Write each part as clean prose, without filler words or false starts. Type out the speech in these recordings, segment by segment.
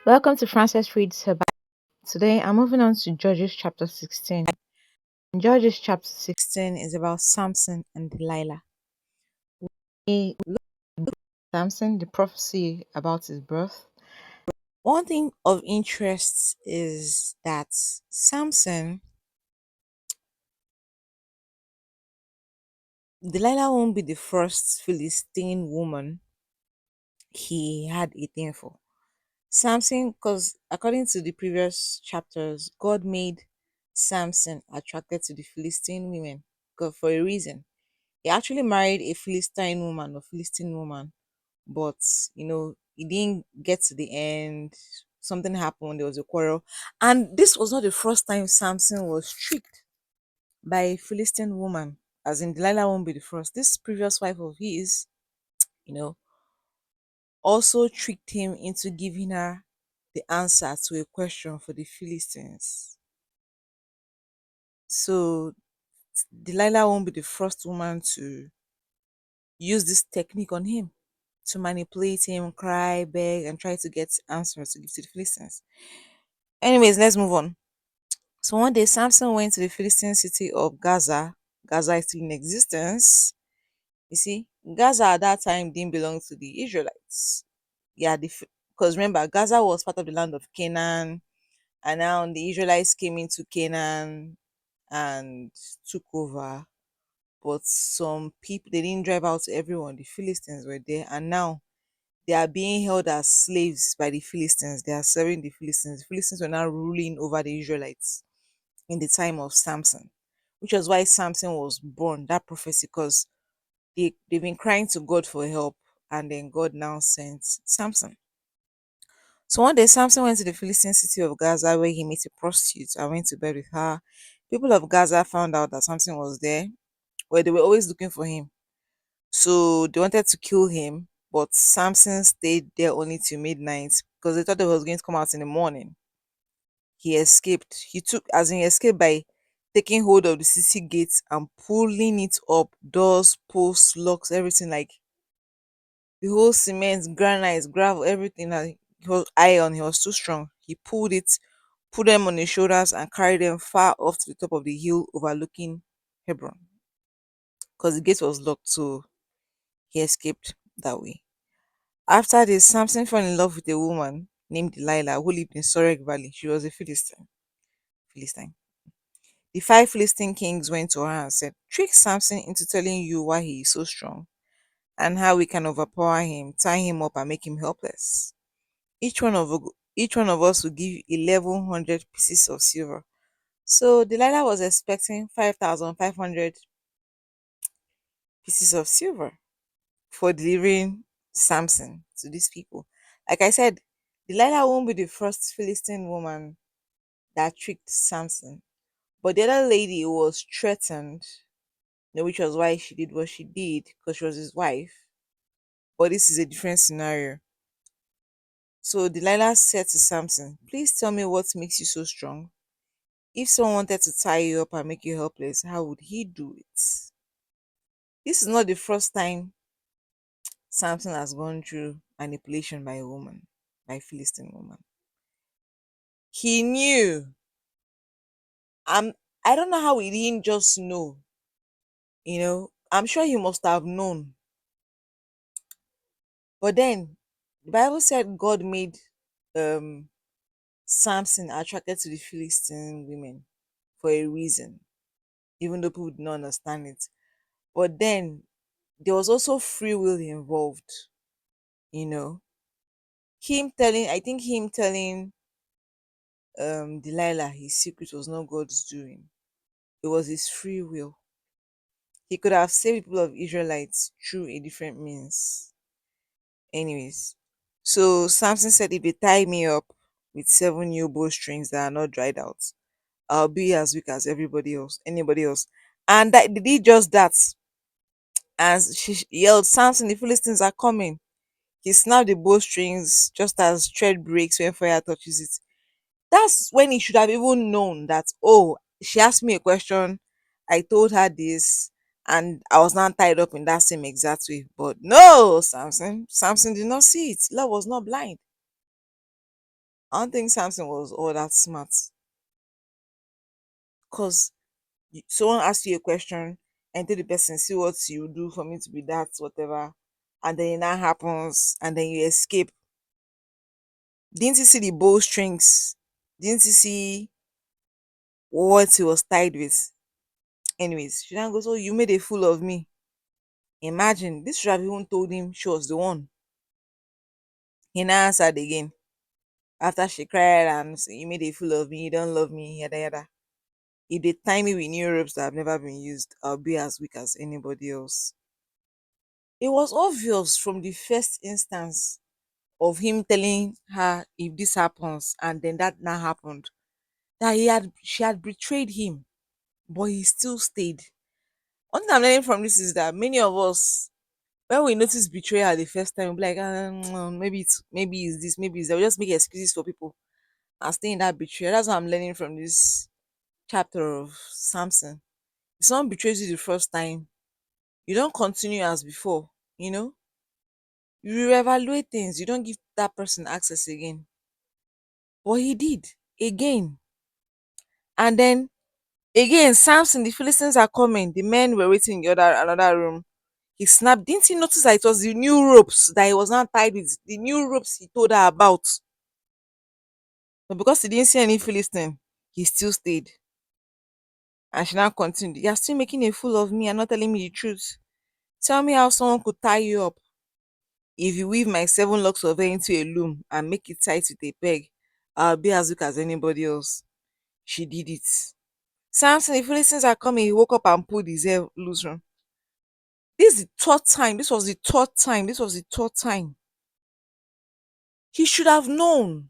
Welcome to Frances Reads her Bible. Today I'm moving on to Judges chapter 16. Judges chapter 16 is about Samson and Delilah. We look at Samson, the prophecy about his birth. One thing of interest is that Samson, Delilah won't be the first Philistine woman he had a thing for. Samson, because according to the previous chapters, God made Samson attracted to the Philistine women for a reason. He actually married a Philistine woman or Philistine woman, but he didn't get to the end. Something happened, there was a quarrel. And this was not the first time Samson was tricked by a Philistine woman, as in Delilah won't be the first. This previous wife of his, you know, also tricked him into giving her the answer to a question for the Philistines. So Delilah won't be the first woman to use this technique on him, to manipulate him, cry, beg, and try to get answers to give to the Philistines. Anyways, let's move on. So one day, Samson went to the Philistine city of Gaza. Gaza is still in existence. You see, Gaza at that time didn't belong to the Israelites. Yeah, because remember, Gaza was part of the land of Canaan, and now the Israelites came into Canaan and took over. But some people, they didn't drive out everyone. The Philistines were there, and now they are being held as slaves by the Philistines. They are serving the Philistines. The Philistines were now ruling over the Israelites in the time of Samson, which was why Samson was born, that prophecy, because they've been crying to God for help, and then God now sent Samson. So one day, Samson went to the Philistine city of Gaza where he met a prostitute and went to bed with her. People of Gaza found out that Samson was there, where they were always looking for him. So they wanted to kill him, but Samson stayed there only till midnight because they thought he was going to come out in the morning. He escaped. He escaped by taking hold of the city gates and pulling it up, doors, posts, locks, everything, like the whole cement, granite, gravel, everything that he was iron. He was too strong. He pulled it, put them on his shoulders, and carried them far off to the top of the hill overlooking Hebron because the gate was locked. So he escaped that way. After this, Samson fell in love with a woman named Delilah who lived in Sorek Valley. She was a Philistine. Philistine. The five Philistine kings went to her and said, "Trick Samson into telling you why he is so strong and how we can overpower him, tie him up, and make him helpless. Each one of us will give 1,100 pieces of silver." So Delilah was expecting 5,500 pieces of silver for delivering Samson to these people. Like I said, Delilah won't be the first Philistine woman that tricked Samson. But the other lady was threatened, which was why she did what she did, because she was his wife. But this is a different scenario. So Delilah said to Samson, "Please tell me what makes you so strong. If someone wanted to tie you up and make you helpless, how would he do it?" This is not the first time Samson has gone through manipulation by a woman, by a Philistine woman. He knew. I don't know how he didn't just know. I'm sure he must have known. But then the Bible said God made um Samson attracted to the Philistine women for a reason, even though people did not understand it. But then there was also free will involved, you know. Him telling Delilah his secret was not God's doing. It was his free will. He could have saved the people of Israelites through a different means. Anyways, so Samson said, "If they tie me up with seven new bowstrings that are not dried out, I'll be as weak as anybody else." And that they did just that. As she yelled, "Samson, the Philistines are coming." He snapped the bowstrings just as thread breaks when fire touches it. That's when he should have even known that, oh, she asked me a question, I told her this, and I was not tied up in that same exact way. But no, Samson did not see it. Love was not blind. I don't think Samson was all that smart because someone asks you a question and tell the person, see what you do for me to be that, whatever, and then it now happens and then you escape. Didn't you see the bowstrings? Didn't you see what he was tied with? Anyways, she now goes, oh, you made a fool of me. Imagine, this should have even told him she was the one. He now answered again. After she cried and say, you made a fool of me, you don't love me, yada yada. If they tie me with new ropes that have never been used, I'll be as weak as anybody else. It was obvious from the first instance of him telling her if this happens and then that now happened that she had betrayed him, but he still stayed. One thing I'm learning from this is that many of us, when we notice betrayal the first time, we'll be like, maybe it's this, maybe it's that. We just make excuses for people and stay in that betrayal. That's what I'm learning from this chapter of Samson. If someone betrays you the first time, you don't continue as before, you know? You reevaluate things, you don't give that person access again. But he did again. And then again, Samson, the Philistines are coming. The men were waiting in the other another room. He snapped. Didn't he notice that it was the new ropes that he was not tied with? The new ropes he told her about. But because he didn't see any Philistine, he still stayed. And she now continued. You're still making a fool of me and not telling me the truth. Tell me how someone could tie you up. If you weave my 7 locks of hair into a loom and make it tight with a peg, I'll be as weak as anybody else. She did it. Samson, the Philistines are coming. He woke up and pulled his hair loose from. This is the third time. This was the third time. This was the third time. He should have known,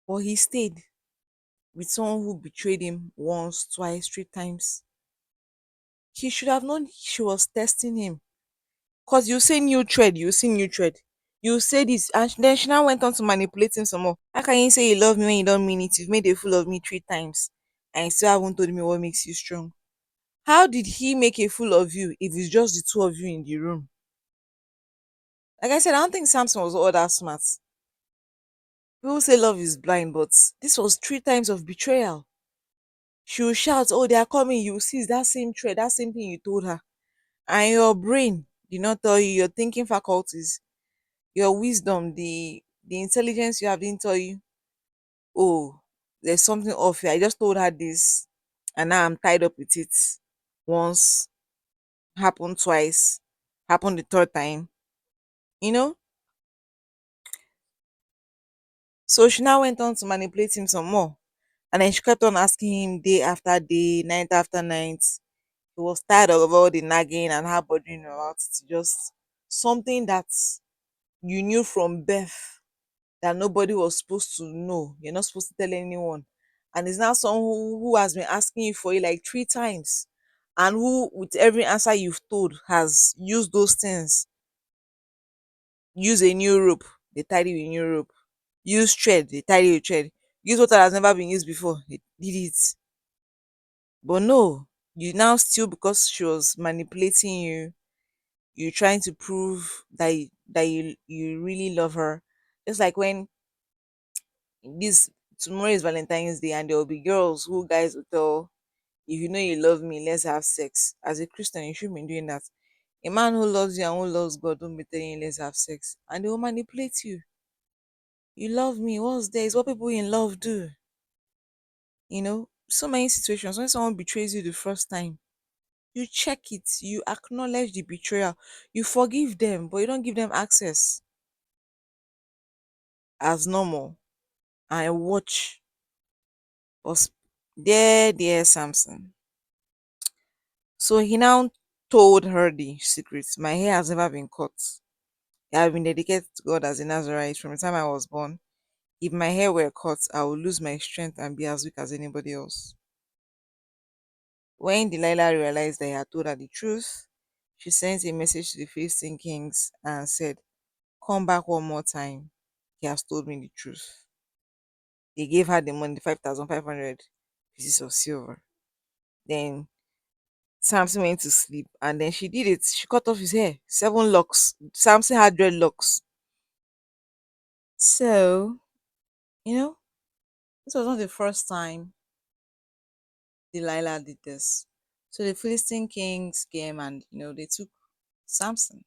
but he stayed with someone who betrayed him once, twice, 3 times. He should have known she was testing him. Because you say new thread, you see new thread. You say this, and then she now went on to manipulate him some more. How can you say you love me when you don't mean it? You've made a fool of me 3 times, and you still haven't told me what makes you strong. How did he make a fool of you if it's just the two of you in the room? Like I said, I don't think Samson was all that smart. People say love is blind, but this was 3 times of betrayal. She will shout, oh, they are coming. You will see it's that same thread, that same thing you told her. And your brain did not tell you, your thinking faculties, your wisdom, the intelligence you have didn't tell you, oh, there's something off here. I just told her this, and now I'm tied up with it. Once, happened twice, happened the third time, you know? So she now went on to manipulate him some more. And then she kept on asking him day after day, night after night. He was tired of all the nagging and her bothering about it. Just something that you knew from birth that nobody was supposed to know. You're not supposed to tell anyone. And it's now someone who has been asking you for it like 3 times. And who, with every answer you've told, has used those things. Use a new rope, they tied it with a new rope. Use thread, they tied it with thread. Use water that has never been used before, they did it. But no, you now still, because she was manipulating you, you're trying to prove that you really love her. Just like when this tomorrow is Valentine's Day and there will be girls who guys will tell, if you know you love me, let's have sex. As a Christian, you shouldn't be doing that. A man who loves you and who loves God don't be telling you let's have sex. And they will manipulate you. You love me, what's there? Is what people in love do. So many situations when someone betrays you the first time, you check it, you acknowledge the betrayal, you forgive them, but you don't give them access as normal. And watch us. Dear Samson. So he now told her the secret. My hair has never been cut. I have been dedicated to God as a Nazarite from the time I was born. If my hair were cut, I would lose my strength and be as weak as anybody else. When Delilah realized that he had told her the truth, she sent a message to the Philistine kings and said, come back one more time. He has told me the truth. They gave her the money, 5,500 pieces of silver. Then Samson went to sleep and then she did it. She cut off his hair, 7 locks. Samson had dreadlocks. So, you know, this was not the first time Delilah did this. So the Philistine kings came and, they took Samson.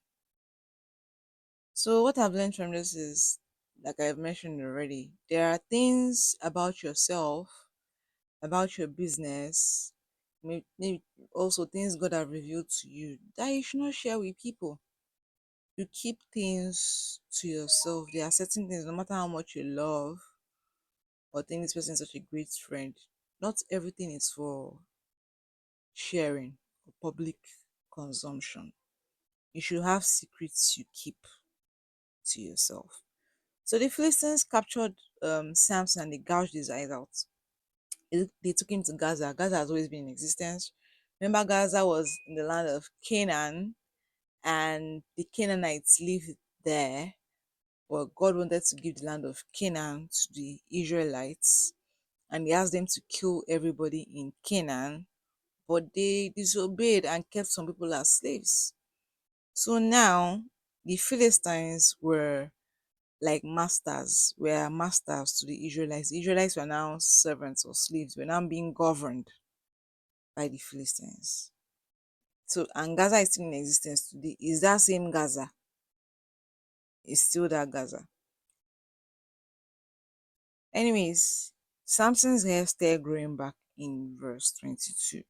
So what I've learned from this is, like I've mentioned already, there are things about yourself, about your business, maybe also things God have revealed to you that you should not share with people. You keep things to yourself. There are certain things, no matter how much you love or think this person is such a great friend, not everything is for sharing or public consumption. You should have secrets you keep to yourself. So the Philistines captured Samson and they gouged his eyes out. They took him to Gaza. Gaza has always been in existence. Remember, Gaza was in the land of Canaan, and the Canaanites lived there. But God wanted to give the land of Canaan to the Israelites, and He asked them to kill everybody in Canaan, but they disobeyed and kept some people as slaves. So now the Philistines were masters to the Israelites. The Israelites were now servants or slaves, were now being governed by the Philistines. So, and Gaza is still in existence today. Is that same Gaza? It's still that Gaza. Anyways, Samson's hair started growing back in verse 22.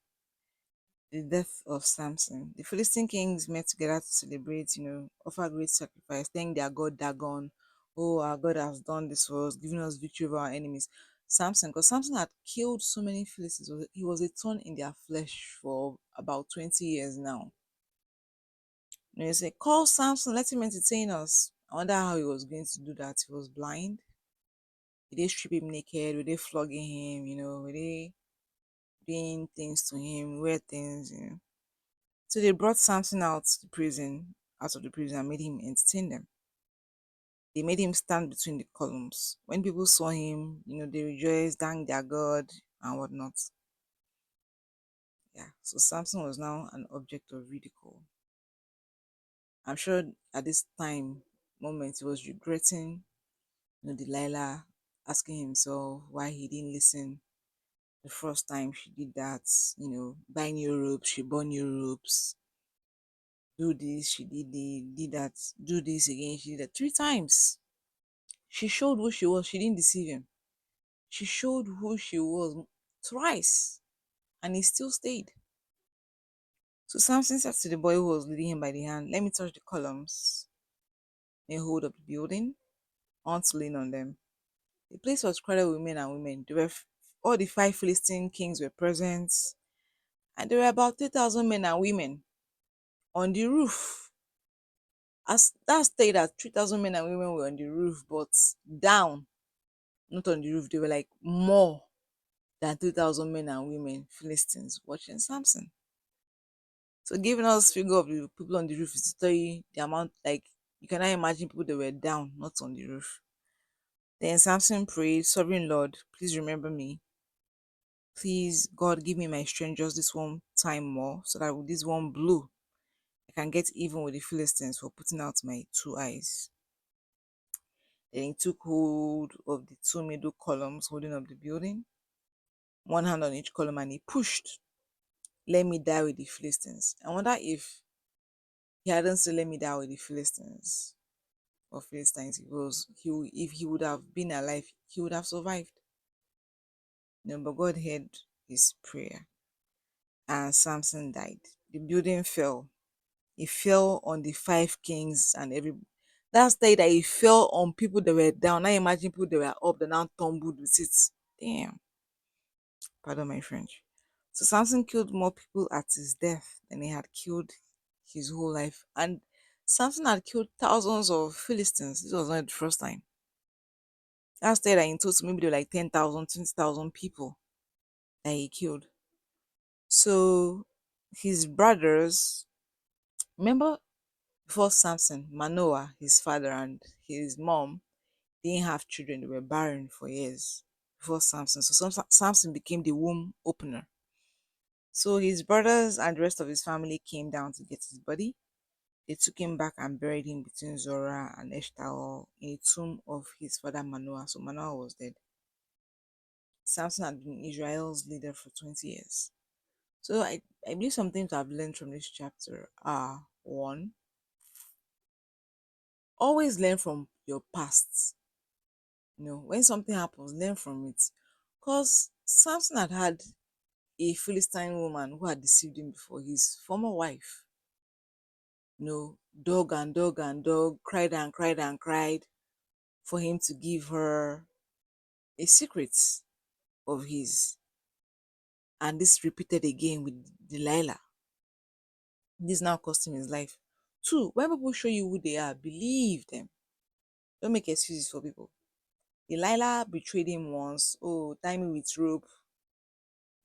The death of Samson. The Philistine kings met together to celebrate, offer great sacrifice, thank their God Dagon. Oh, our God has done this for us, giving us victory over our enemies. Samson, because Samson had killed so many Philistines, he was a thorn in their flesh for about 20 years now. You say, call Samson, let him entertain us. I wonder how he was going to do that. He was blind. Did they strip him naked? Were they flogging him? Were they doing things to him, weird things? So they brought Samson out of the prison, and made him entertain them. They made him stand between the columns. When people saw him, they rejoiced, thanked their God, and whatnot. Yeah. So Samson was now an object of ridicule. I'm sure at this moment, he was regretting, Delilah asking himself why he didn't listen the first time she did that. Buy new ropes, she bought new ropes. Do this, she did that. Do this again, she did that 3 times. She showed who she was. She didn't deceive him. She showed who she was twice, and he still stayed. So Samson said to the boy who was leading him by the hand, let me touch the columns and hold up the building. I want to lean on them. The place was crowded with men and women. All the 5 Philistine kings were present, and there were about 3,000 men and women on the roof. As that stayed at 3,000 men and women were on the roof, but down, not on the roof. They were like more than 3,000 men and women, Philistines, watching Samson. So giving us figure of the people on the roof is to tell you the amount, like you cannot imagine people that were down, not on the roof. Then Samson prayed, Sovereign Lord, please remember me. Please, God, give me my strength just this one time more, so that with this one blow, I can get even with the Philistines for putting out my 2 eyes. Then he took hold of the 2 middle columns holding up the building, one hand on each column, and he pushed. Let me die with the Philistines. I wonder if he hadn't said, let me die with the Philistines or Philistines, if he would have been alive, he would have survived. But God heard his prayer, and Samson died. The building fell. It fell on the 5 kings and every. That's the day that it fell on people that were down. Now imagine people that were up, that now tumbled with it. Damn. Pardon my French. So Samson killed more people at his death than he had killed his whole life. And Samson had killed thousands of Philistines. This was not the first time. That's that in total, maybe there were like 10,000, 20,000 people that he killed. So his brothers, remember before Samson, Manoah, his father, and his mom didn't have children. They were barren for years before Samson. So Samson became the womb opener. So his brothers and the rest of his family came down to get his body. They took him back and buried him between Zorah and Eshtaol in a tomb of his father Manoah. So Manoah was dead. Samson had been Israel's leader for 20 years. So I believe some things I've learned from this chapter are: one, always learn from your past. When something happens, learn from it. Because Samson had had a Philistine woman who had deceived him before, his former wife. Dog and dog and dog, cried and cried and cried for him to give her a secret of his. And this repeated again with Delilah. This now cost him his life. Two, when people show you who they are, believe them. Don't make excuses for people. Delilah betrayed him once. Oh, tie me with rope.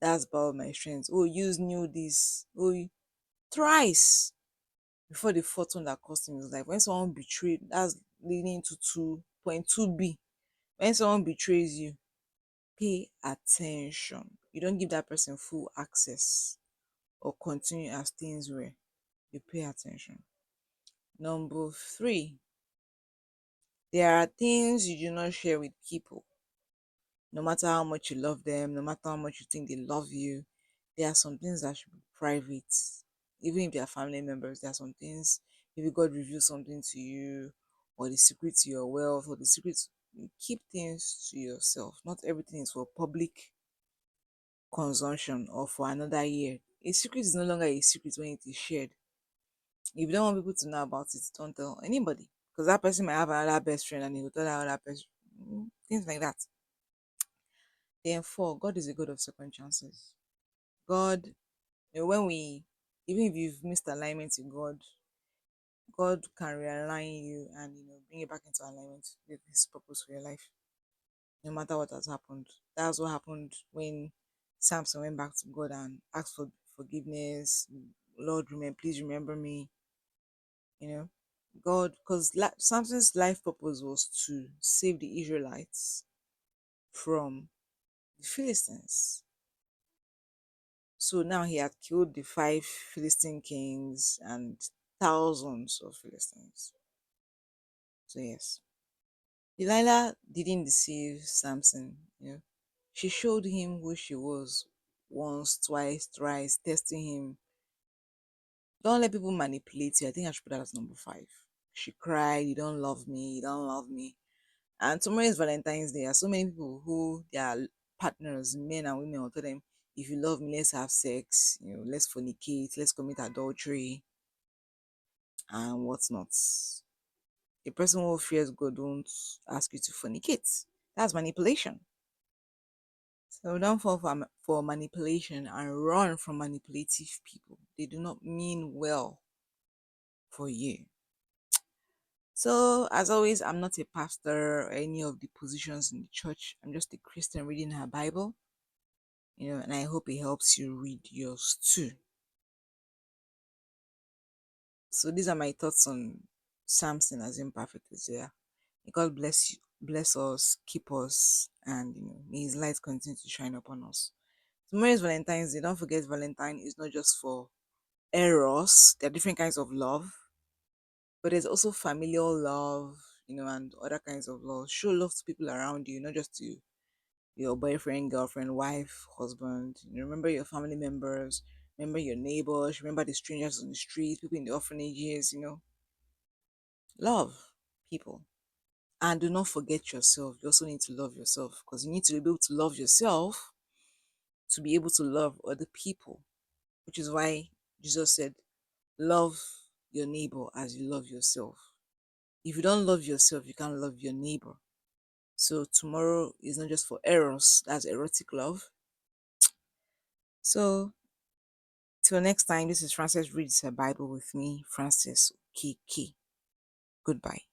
That's about my strength. Oh, use new this. Oh, thrice before the fourth one that cost him his life. When someone betrayed, that's leading to 2.2b. When someone betrays you, pay attention. You don't give that person full access or continue as things were. You pay attention. Number three, there are things you do not share with people. No matter how much you love them, no matter how much you think they love you, there are some things that should be private. Even if they are family members, there are some things, maybe God reveals something to you, or the secret to your wealth, or the secret, you keep things to yourself. Not everything is for public consumption or for another year. A secret is no longer a secret when it is shared. If you don't want people to know about it, don't tell anybody. Because that person might have another best friend and he will tell that other person. Things like that. Then four, God is a God of second chances. God, when we, even if you've missed alignment with God, God can realign you and bring you back into alignment with His purpose for your life, no matter what has happened. That's what happened when Samson went back to God and asked for forgiveness. Lord, please remember me. You know, God, because Samson's life purpose was to save the Israelites from the Philistines. So now he had killed the five Philistine kings and thousands of Philistines. So yes, Delilah didn't deceive Samson. She showed him who she was once, twice, thrice, testing him. Don't let people manipulate you. I think I should put that as number five. She cried, "You don't love me, you don't love me." And tomorrow is Valentine's Day. There are so many people who their partners, men and women, will tell them, "If you love me, let's have sex, let's fornicate, let's commit adultery and whatnot." The person who fears God won't ask you to fornicate. That's manipulation. So don't fall for manipulation and run from manipulative people. They do not mean well for you. So, as always, I'm not a pastor or any of the positions in the church. I'm just a Christian reading her Bible, and I hope it helps you read yours too. So, these are my thoughts on Samson as imperfect as they are. May God bless you, bless us, keep us, and may His light continue to shine upon us. Tomorrow is Valentine's Day. Don't forget, Valentine is not just for eros. There are different kinds of love, but there's also familial love, and other kinds of love. Show love to people around you, not just to your boyfriend, girlfriend, wife, husband. Remember your family members, remember your neighbors, remember the strangers on the street, people in the orphanages. Love people. And do not forget yourself. You also need to love yourself, because you need to be able to love yourself to be able to love other people, which is why Jesus said, "Love your neighbor as you love yourself." If you don't love yourself, you can't love your neighbor. So tomorrow is not just for eros, that's erotic love. So till next time, this is Frances Reads Her Bible with me, Frances Kiki. Goodbye.